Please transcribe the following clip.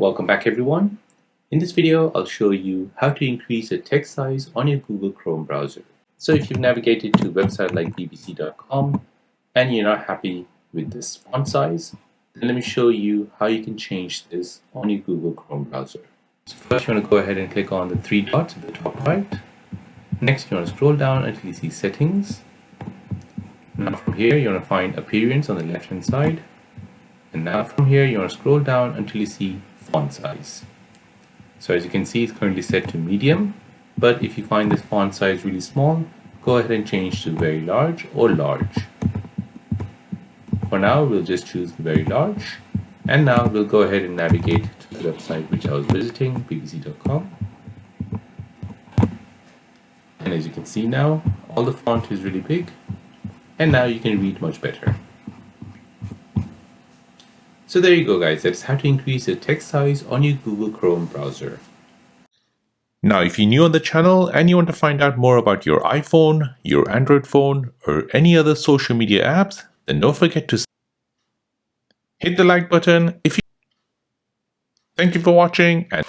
Welcome back everyone. In this video, I'll show you how to increase the text size on your Google Chrome browser. So if you've navigated to a website like bbc.com and you're not happy with this font size, then let me show you how you can change this on your Google Chrome browser. So first you want to go ahead and click on the three dots at the top right. Next you want to scroll down until you see settings. Now from here you want to find appearance on the left hand side. And now from here you want to scroll down until you see font size. So as you can see, it's currently set to medium, but if you find this font size really small, go ahead and change to very large or large. For now we'll just choose the very large, and now we'll go ahead and navigate to the website which I was visiting, bbc.com. And as you can see now, all the font is really big, and now you can read much better. So there you go guys, that's how to increase the text size on your Google Chrome browser. Now if you're new on the channel and you want to find out more about your iPhone, your Android phone, or any other social media apps, then don't forget to hit the like button. Thank you for watching and